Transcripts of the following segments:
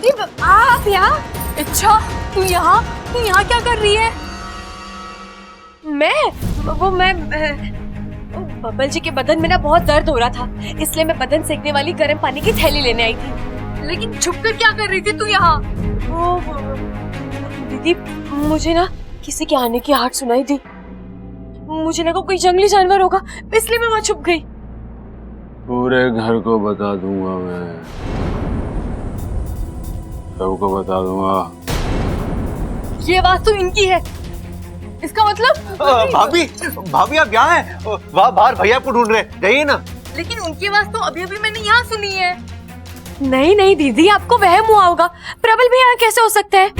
आप यहाँ? अच्छा, तू यहाँ क्या कर रही है? मैं बबल जी के बदन में ना बहुत दर्द हो रहा था, इसलिए मैं बदन सेकने वाली गर्म पानी की थैली लेने आई थी। लेकिन छुपकर क्या कर रही थी तू यहाँ? दीदी, मुझे ना किसी के आने की आहट सुनाई दी। मुझे लगा कोई जंगली जानवर होगा, इसलिए मैं वहाँ छुप गई। पूरे घर को बता दूंगा मैं, सबको बता दूंगा। ये आवाज तो इनकी है, इसका मतलब भाभी आप यहाँ हैं? वहाँ बाहर भैया आपको ढूंढ रहे हैं, जाइए ना। लेकिन उनकी आवाज तो अभी मैंने यहाँ सुनी है। नहीं दीदी, आपको वहम हुआ होगा। प्रबल भी यहाँ कैसे हो सकते हैं?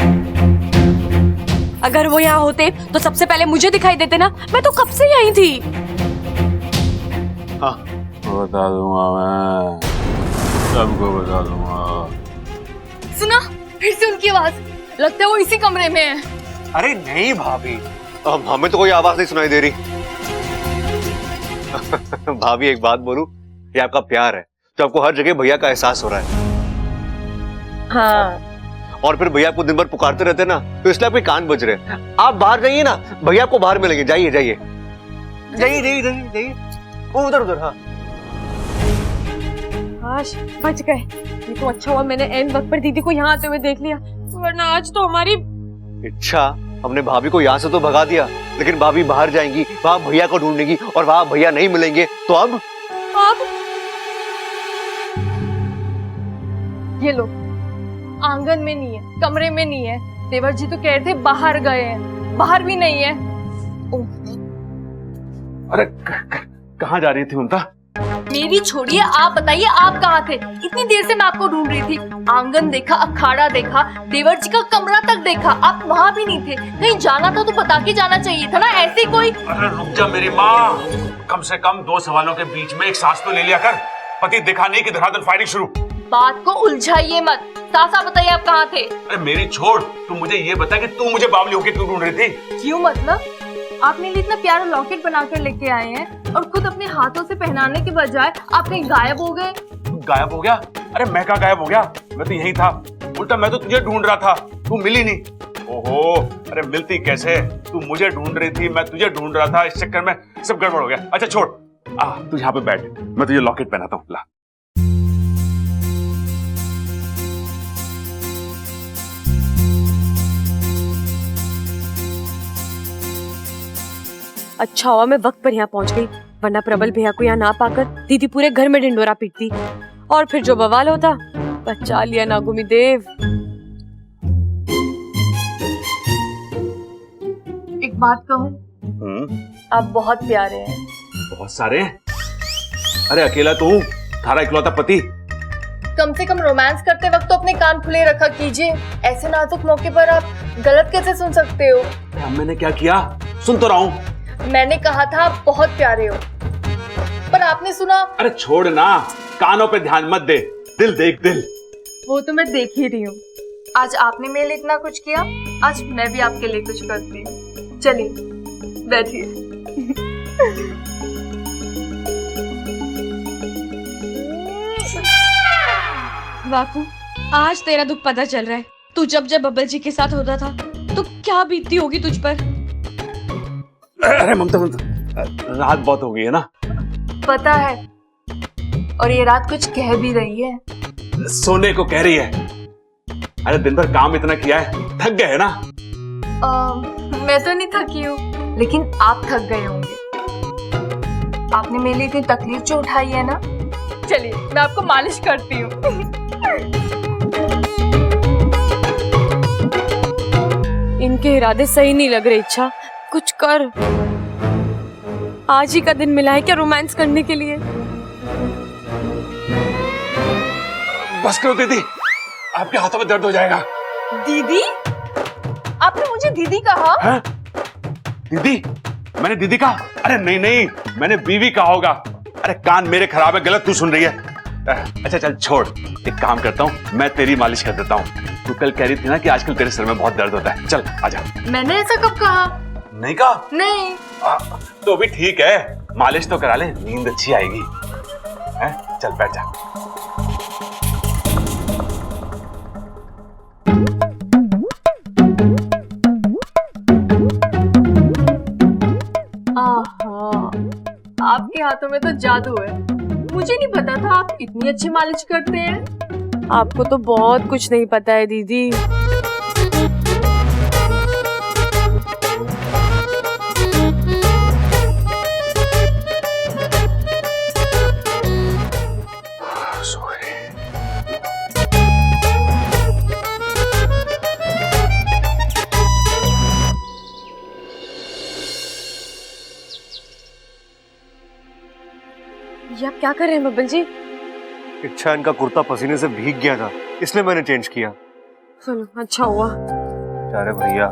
अगर वो यहाँ होते तो सबसे पहले मुझे दिखाई देते ना, मैं तो कब से यहीं थी। हाँ, बता दूंगा मैं, सबको बता दूंगा। सुना, फिर से उनकी आवाज, लगता है वो इसी कमरे में है। अरे नहीं भाभी, हमें तो कोई आवाज नहीं सुनाई दे रही। भाभी एक बात बोलूं, ये आपका प्यार है तो आपको हर जगह भैया का एहसास हो रहा है। हाँ, और फिर भैया आपको दिन भर पुकारते रहते ना, तो इसलिए आपके कान बज रहे हैं। आप बाहर जाइए ना, भैया आपको बाहर मिलेंगे। जाइए जाइए जाइए जाइए जाइए, उधर उधर। हाँ, आज बच गए। ये तो अच्छा हुआ मैंने एन वक्त पर दीदी को यहाँ आते हुए देख लिया, वरना आज तो हमारी। अच्छा, हमने भाभी को यहाँ से तो भगा दिया, लेकिन भाभी बाहर जाएंगी, वहां भैया को ढूंढेंगी, और वहां भैया नहीं मिलेंगे तो अब ये लो, आंगन में नहीं है, कमरे में नहीं है। देवर जी तो कह रहे थे बाहर गए हैं, बाहर भी नहीं है। अरे कहाँ जा रही थी ममता? मेरी छोड़िए, आप बताइए आप कहाँ थे? इतनी देर से मैं आपको ढूंढ रही थी। आंगन देखा, अखाड़ा देखा, देवर जी का कमरा तक देखा, आप वहाँ भी नहीं थे। कहीं जाना था तो बता के जाना चाहिए था ना, ऐसे कोई। अरे रुक जा मेरी माँ, कम से कम दो सवालों के बीच में एक सांस तो ले लिया कर। पति दिखा नहीं कि धड़ाधड़ फायरिंग शुरू। बात को उलझाइए मत, साफ बताइए आप कहाँ थे? अरे मेरी छोड़, तू मुझे ये बता कि तू मुझे बावली होके क्यों ढूंढ रही थी? क्यों मतलब? आप मेरे लिए इतना प्यारा लॉकेट बनाकर लेके आए हैं और खुद अपने हाथों से पहनाने के बजाय आप कहीं गायब हो गए। गायब हो गया? अरे मैं कहाँ गायब हो गया, मैं तो यही था। उल्टा मैं तो तुझे ढूंढ रहा था, तू मिली नहीं। ओहो, अरे मिलती कैसे? तू मुझे ढूंढ रही थी, मैं तुझे ढूंढ रहा था, इस चक्कर में सब गड़बड़ हो गया। अच्छा छोड़, तू यहाँ पे बैठ, मैं तुझे लॉकेट पहनाता हूँ। ला। अच्छा हुआ मैं वक्त पर यहाँ पहुँच गई, वरना प्रबल भैया को यहाँ ना पाकर दीदी पूरे घर में ढिंडोरा पीटती, और फिर जो बवाल होता। बचा लिया नागुमी देव। एक बात कहूँ, आप बहुत प्यारे हैं। बहुत सारे? अरे अकेला तू, थारा इकलौता पति। कम से कम रोमांस करते वक्त तो अपने कान खुले रखा कीजिए। ऐसे नाजुक मौके पर आप गलत कैसे सुन सकते हो? मैंने क्या किया? सुन तो रहा हूँ। मैंने कहा था आप बहुत प्यारे हो, पर आपने सुना। अरे छोड़ ना, कानों पे ध्यान मत दे, दिल देख दिल। वो तो मैं देख ही रही हूँ। आज आपने मेरे लिए इतना कुछ किया, आज मैं भी आपके लिए कुछ करती हूँ। चलिए बैठिए। बापू, आज तेरा दुख पता चल रहा है। तू जब बबल जी के साथ होता था तो क्या बीतती होगी तुझ पर। अरे ममता, रात बहुत हो गई है ना। पता है, और ये रात कुछ कह भी रही है। सोने को कह रही है। अरे दिन भर काम इतना किया है, थक गए है ना। मैं तो नहीं थकी हूँ, लेकिन आप थक गए होंगे। आपने मेरे लिए इतनी तकलीफ जो उठाई है ना। चलिए मैं आपको मालिश करती हूँ। इनके इरादे सही नहीं लग रहे। इच्छा, कुछ कर। आज ही का दिन मिला है क्या रोमांस करने के लिए? बस करो दीदी, आपके हाथों में दर्द हो जाएगा। दीदी? आपने मुझे दीदी कहा? है? दीदी? मैंने दीदी कहा? अरे नहीं नहीं, मैंने बीवी कहा होगा। अरे कान मेरे खराब है, गलत तू सुन रही है। अच्छा चल छोड़, एक काम करता हूँ, मैं तेरी मालिश कर देता हूँ। तू कल कह रही थी ना कि आजकल तेरे सिर में बहुत दर्द होता है। चल आजा। मैंने ऐसा कब कहा? नहीं कहा? नहीं। तो भी ठीक है, मालिश तो करा ले, नींद अच्छी आएगी। है? चल बैठ जा। आपके हाथों में तो जादू है। मुझे नहीं पता था आप इतनी अच्छी मालिश करते हैं। आपको तो बहुत कुछ नहीं पता है दीदी। ये आप क्या कर रहे हैं बब्बल जी? इच्छा इनका कुर्ता पसीने से भीग गया था, इसलिए मैंने चेंज किया। चलो अच्छा हुआ। अरे भैया,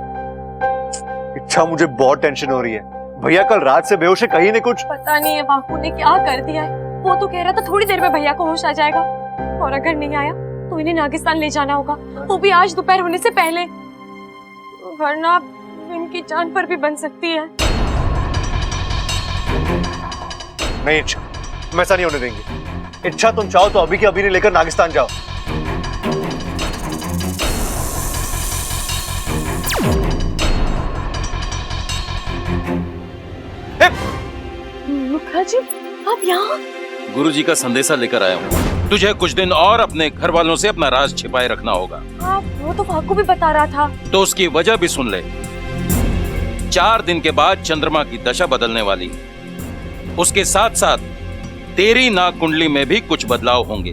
इच्छा मुझे बहुत टेंशन हो रही है। भैया कल रात से बेहोश है, कहीं ने कुछ पता नहीं है बापू ने क्या कर दिया है। वो तो कह रहा था थोड़ी देर में भैया को होश आ जाएगा, और अगर नहीं आया तो इन्हें नागिस्तान ले जाना होगा, वो भी आज दोपहर होने से पहले, वरना इनकी जान पर भी बन सकती है। नहीं इच्छा, हम ऐसा नहीं होने देंगे। इच्छा तुम चाहो तो अभी के अभी नहीं लेकर नागिस्तान जाओ। मुखा जी, आप यहाँ? गुरुजी का संदेशा लेकर आया हूँ। तुझे कुछ दिन और अपने घर वालों से अपना राज छिपाए रखना होगा। आप वो तो फाकू भी बता रहा था। तो उसकी वजह भी सुन ले। 4 दिन के बाद चंद्रमा की दशा बदलने वाली है। उसके साथ साथ तेरी नाग कुंडली में भी कुछ बदलाव होंगे।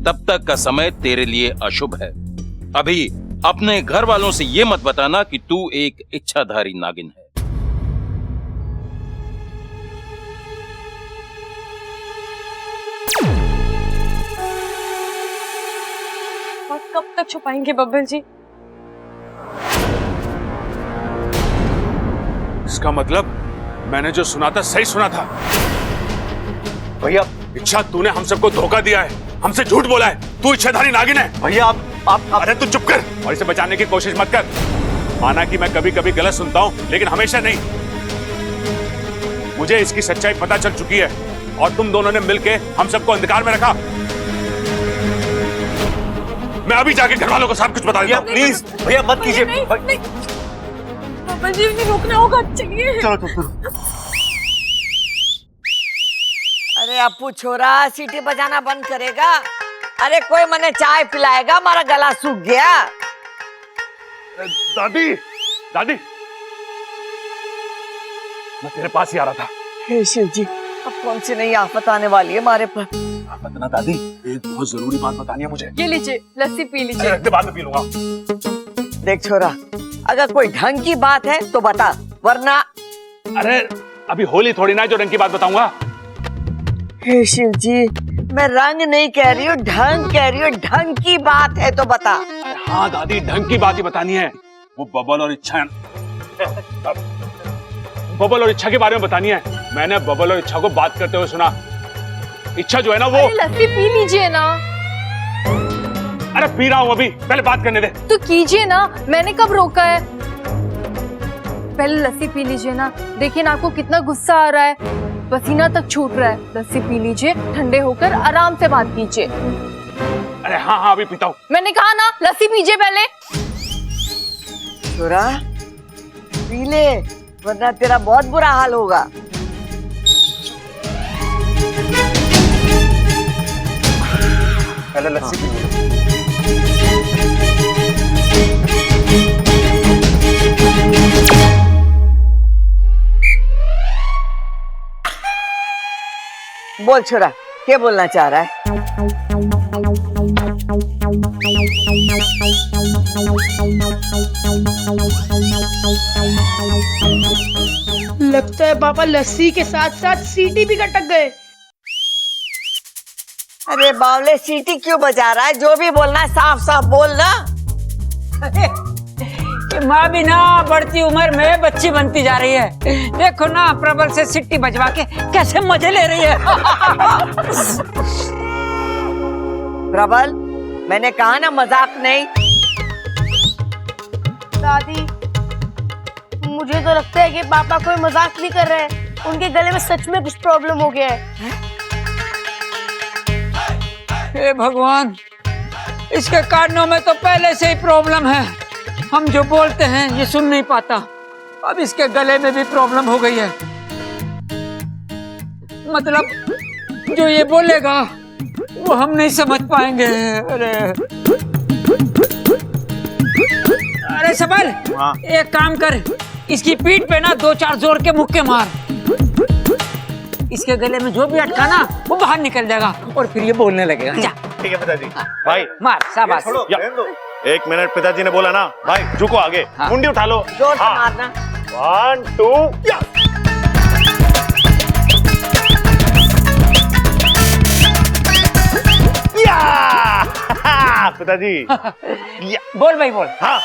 तब तक का समय तेरे लिए अशुभ है। अभी अपने घर वालों से यह मत बताना कि तू एक इच्छाधारी नागिन है। और कब तक छुपाएंगे बब्बल जी? इसका मतलब मैंने जो सुना था सही सुना था। भैया, इच्छा, तूने हम सबको धोखा दिया है, हमसे झूठ बोला है। तू इच्छाधारी नागिन है। भैया आप अरे तू चुप कर और इसे बचाने की कोशिश मत कर। माना कि मैं कभी कभी गलत सुनता हूं, लेकिन हमेशा नहीं। मुझे इसकी सच्चाई पता चल चुकी है और तुम दोनों ने मिलके हम सबको अंधकार में रखा। मैं अभी जाके घर वालों को सब कुछ बता देता हूं। प्लीज भैया मत कीजिए। बब्बल जी, इन्हें रोकना होगा। चलिए। चलो तुम। अरे अपू छोरा, सीटी बजाना बंद करेगा? अरे कोई मने चाय पिलाएगा, हमारा गला सूख गया। दादी, दादी, मैं तेरे पास ही आ रहा था। हे शिव जी, अब कौन सी नई आफत आने वाली है हमारे पर? आफत ना दादी, एक बहुत जरूरी बात बतानी है मुझे। ये लीजिए, लस्सी पी लीजिए। रख दे, बाद में पी लूंगा। देख छोरा, अगर कोई ढंग की बात है तो बता, वरना। अरे अभी होली थोड़ी ना जो रंग की बात बताऊंगा। हे शिव जी, मैं रंग नहीं कह रही हूँ, ढंग कह रही हूँ। ढंग की बात है तो बता। हाँ दादी, ढंग की बात ही बतानी है। वो बबल और इच्छा, बबल और इच्छा के बारे में बतानी है। मैंने बबल और इच्छा को बात करते हुए सुना। इच्छा जो है ना, वो लस्सी पी लीजिए ना। अरे पी रहा हूँ अभी, पहले बात करने दे। तो कीजिए ना, मैंने कब रोका है? पहले लस्सी पी लीजिए ना। देखिए ना, आपको कितना गुस्सा आ रहा है, पसीना तक छूट रहा है। लस्सी पी लीजिए, ठंडे होकर आराम से बात कीजिए। अरे हाँ हाँ, अभी पीता हूँ। मैंने कहा ना, लस्सी पीजिए पहले। छोरा पी ले, वरना तेरा बहुत बुरा हाल होगा। पहले लस्सी पी लो। बोल छोरा, क्या बोलना चाह रहा है? लगता है पापा लस्सी के साथ साथ सीटी भी कटक गए। अरे बावले, सीटी क्यों बजा रहा है? जो भी बोलना है साफ साफ बोल ना। माँ भी ना बढ़ती उम्र में बच्ची बनती जा रही है। देखो ना, प्रबल से सिट्टी बजवा के कैसे मजे ले रही है। प्रबल, मैंने कहा ना मजाक नहीं। दादी, मुझे तो लगता है कि पापा कोई मजाक नहीं कर रहे हैं। उनके गले में सच में कुछ प्रॉब्लम हो गया है। हे भगवान, इसके कानों में तो पहले से ही प्रॉब्लम है। हम जो बोलते हैं ये सुन नहीं पाता। अब इसके गले में भी प्रॉब्लम हो गई है। मतलब जो ये बोलेगा वो हम नहीं समझ पाएंगे। अरे सबल, एक काम कर, इसकी पीठ पे ना 2-4 जोर के मुक्के मार। इसके गले में जो भी अटका ना वो बाहर निकल जाएगा और फिर ये बोलने लगेगा। जा ठीक है पिताजी। भाई मार, शाबाश। या, 1 मिनट, पिताजी ने बोला ना भाई झुको आगे, मुंडी उठा लो। जोर से मारना। 1 2 या। पिताजी या। बोल भाई बोल। हाँ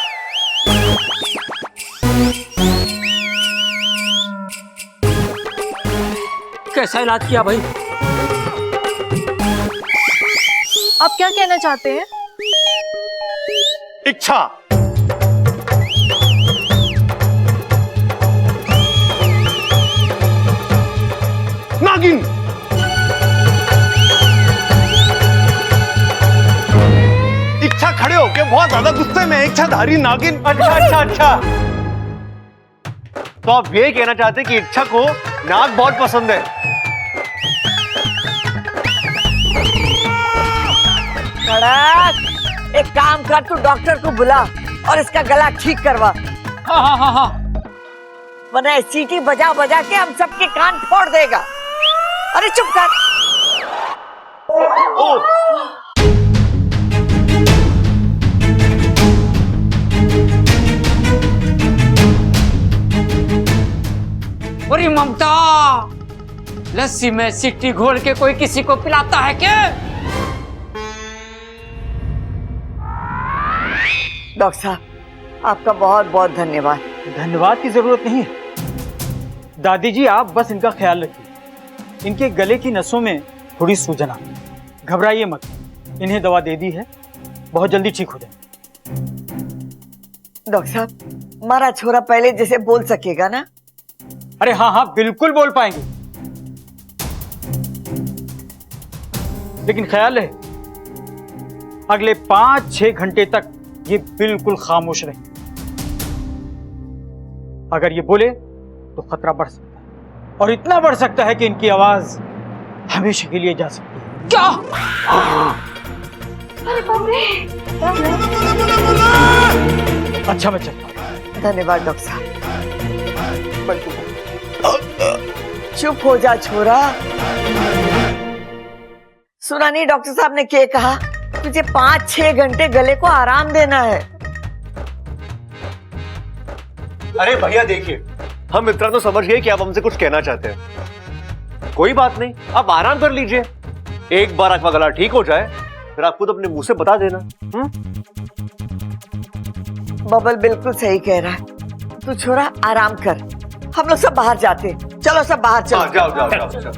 कैसा इलाज किया भाई? आप क्या कहना चाहते हैं? इच्छा। नागिन। इच्छा खड़े होके बहुत ज्यादा गुस्से में, इच्छाधारी नागिन। अच्छा अच्छा अच्छा, तो आप ये कहना चाहते हैं कि इच्छा को नाग बहुत पसंद है। कड़क, एक काम कर, तू डॉक्टर को बुला और इसका गला ठीक करवा, हाँ। वरना सीटी बजा बजा के हम सबके कान फोड़ देगा। अरे चुप कर। अरे ममता, लस्सी में सिट्टी घोल के कोई किसी को पिलाता है क्या? डॉक्टर साहब, आपका बहुत बहुत धन्यवाद। धन्यवाद की जरूरत नहीं है दादी जी, आप बस इनका ख्याल रखिए। इनके गले की नसों में थोड़ी सूजन आ गई, घबराइए मत। इन्हें दवा दे दी है, बहुत जल्दी ठीक हो जाए। डॉक्टर साहब, हमारा छोरा पहले जैसे बोल सकेगा ना? अरे हाँ, बिल्कुल बोल पाएंगे, लेकिन ख्याल है अगले 5-6 घंटे तक ये बिल्कुल खामोश रहे। अगर ये बोले तो खतरा बढ़ सकता है, और इतना बढ़ सकता है कि इनकी आवाज हमेशा के लिए जा सकती है। क्या? अच्छा मैं चलता हूं। धन्यवाद डॉक्टर साहब। चुप हो जा छोरा। सुना नहीं डॉक्टर साहब ने क्या कहा? तुझे 5-6 घंटे गले को आराम देना है। अरे भैया देखिए, हम इतना तो समझ गए कि आप हमसे कुछ कहना चाहते हैं। कोई बात नहीं, आप आराम कर लीजिए। एक बार आपका गला ठीक हो जाए फिर आप खुद अपने मुंह से बता देना। बबल बिल्कुल सही कह रहा है। तू छोरा आराम कर, हम लोग सब बाहर जाते हैं। चलो सब बाहर चलो। हाँ, जाओ जाओ जाओ, जाओ।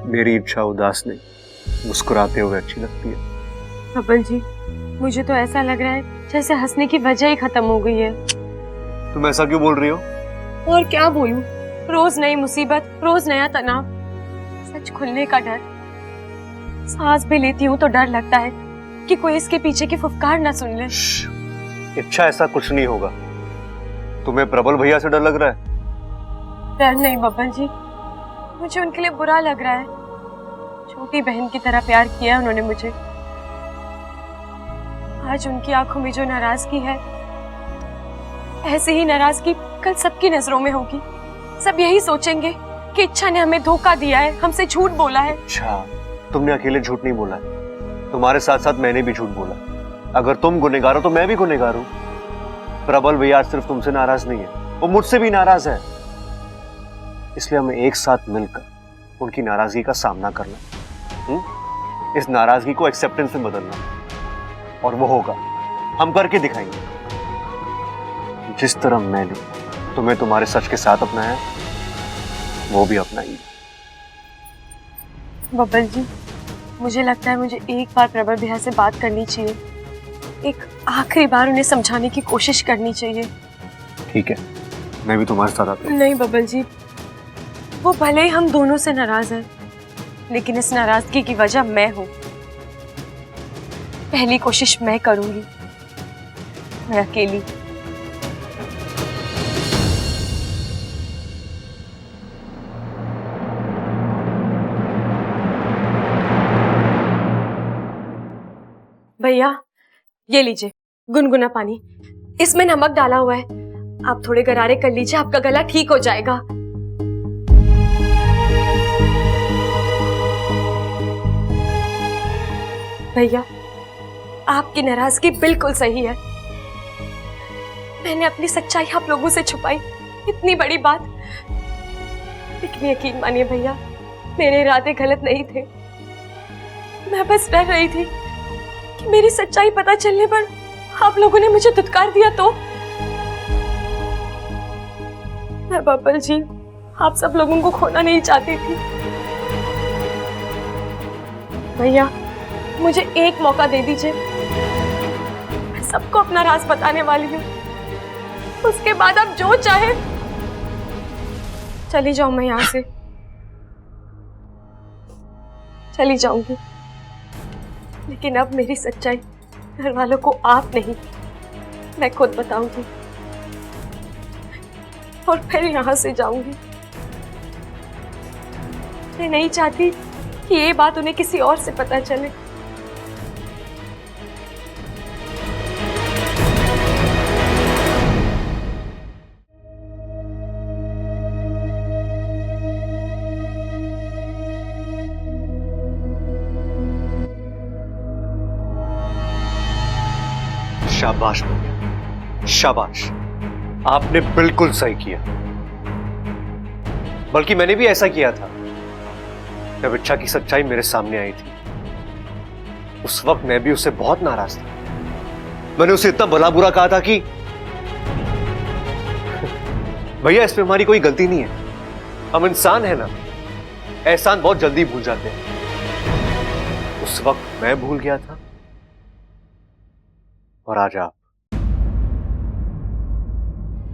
मेरी इच्छा उदास नहीं, मुस्कुराते हुए अच्छी लगती है। बबल जी, मुझे तो ऐसा लग रहा है जैसे हंसने की वजह ही खत्म हो गई है। तुम ऐसा क्यों बोल रही हो? और क्या बोलूं, रोज नई मुसीबत, रोज नया तनाव, सच खुलने का डर। सांस भी लेती हूँ तो डर लगता है कि कोई इसके पीछे की फुफकार ना सुन ले। इच्छा, ऐसा कुछ नहीं होगा। तुम्हें प्रबल भैया से डर लग रहा है? डर नहीं बबल जी, मुझे उनके लिए बुरा लग रहा है। छोटी बहन की तरह प्यार किया है उन्होंने मुझे। आज उनकी आंखों में जो नाराजगी है, ऐसी ही नाराजगी कल सबकी नजरों में होगी। सब यही सोचेंगे कि इच्छा ने हमें धोखा दिया है, हमसे झूठ बोला है। अच्छा, तुमने अकेले झूठ नहीं बोला है, तुम्हारे साथ साथ मैंने भी झूठ बोला। अगर तुम गुनहगार हो तो मैं भी गुनहगार हूं। प्रबल भैया सिर्फ तुमसे नाराज नहीं है, वो मुझसे भी नाराज है। इसलिए हमें एक साथ मिलकर उनकी नाराजगी का सामना करना, इस नाराजगी को एक्सेप्टेंस में बदलना, और वो होगा, हम करके दिखाएंगे। जिस तरह मैंने तुम्हें तुम्हारे सच के साथ अपनाया, वो भी अपना ही। बब्बल जी, मुझे लगता है मुझे एक बार प्रबल भैया से बात करनी चाहिए, एक आखिरी बार उन्हें समझाने की कोशिश करनी चाहिए। ठीक है, मैं भी तुम्हारे साथ आता हूँ। नहीं बब्बल जी, वो भले ही हम दोनों से नाराज हैं, लेकिन इस नाराजगी की वजह मैं हूँ। पहली कोशिश मैं करूंगी, मैं अकेली। भैया, ये लीजिए गुनगुना पानी, इसमें नमक डाला हुआ है, आप थोड़े गरारे कर लीजिए, आपका गला ठीक हो जाएगा। भैया, आपकी नाराजगी बिल्कुल सही है। मैंने अपनी सच्चाई आप लोगों से छुपाई, इतनी बड़ी बात। लेकिन यकीन मानिए भैया, मेरे इरादे गलत नहीं थे। मैं बस डर रही थी कि मेरी सच्चाई पता चलने पर आप लोगों ने मुझे धुतकार दिया तो। मैं बब्बल जी, आप सब लोगों को खोना नहीं चाहती थी। भैया, मुझे एक मौका दे दीजिए, मैं सबको अपना राज बताने वाली हूँ। उसके बाद आप जो चाहे। चली जाऊं मैं यहाँ से, चली जाऊंगी, लेकिन अब मेरी सच्चाई घर वालों को आप नहीं, मैं खुद बताऊंगी और फिर यहाँ से जाऊंगी। मैं नहीं चाहती कि ये बात उन्हें किसी और से पता चले। शाबाश भैया, शाबाश, आपने बिल्कुल सही किया। बल्कि मैंने भी ऐसा किया था जब इच्छा की सच्चाई मेरे सामने आई थी। उस वक्त मैं भी उससे बहुत नाराज था। मैंने उसे इतना भला बुरा कहा था कि भैया, इसमें हमारी कोई गलती नहीं है, हम इंसान हैं ना, एहसान बहुत जल्दी भूल जाते हैं। उस वक्त मैं भूल गया था और आज आप।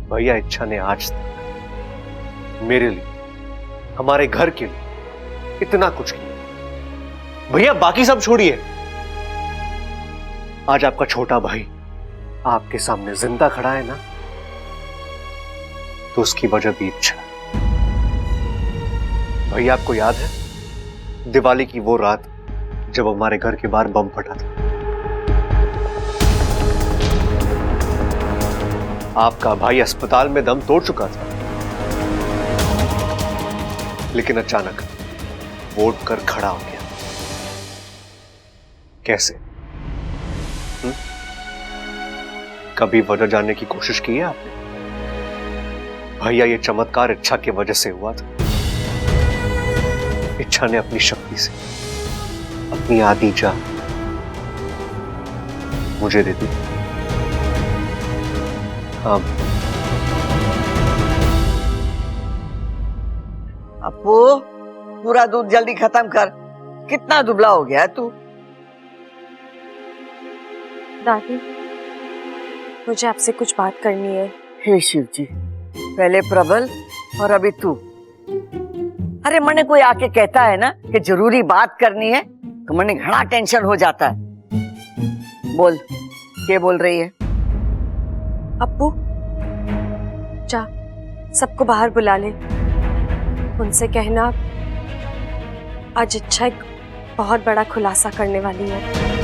भैया, इच्छा ने आज तक मेरे लिए, हमारे घर के लिए इतना कुछ किया। भैया, बाकी सब छोड़िए, आज आपका छोटा भाई आपके सामने जिंदा खड़ा है ना, तो उसकी वजह भी इच्छा है। भैया, आपको याद है दिवाली की वो रात जब हमारे घर के बाहर बम फटा था? आपका भाई अस्पताल में दम तोड़ चुका था, लेकिन अचानक वो उठकर खड़ा हो गया। कैसे? कभी वजह जानने की कोशिश की है आपने? भैया, ये चमत्कार इच्छा की वजह से हुआ था। इच्छा ने अपनी शक्ति से अपनी आधी जान मुझे दे दी। हाँ अपू, पूरा दूध जल्दी खत्म कर, कितना दुबला हो गया है तू। दादी, मुझे आपसे कुछ बात करनी है। हे शिव जी, पहले प्रबल और अभी तू। अरे मने कोई आके कहता है ना कि जरूरी बात करनी है तो मने घना टेंशन हो जाता है। बोल, क्या बोल रही है? अप्पू, जा सबको बाहर बुला ले, उनसे कहना आज इच्छा एक बहुत बड़ा खुलासा करने वाली है।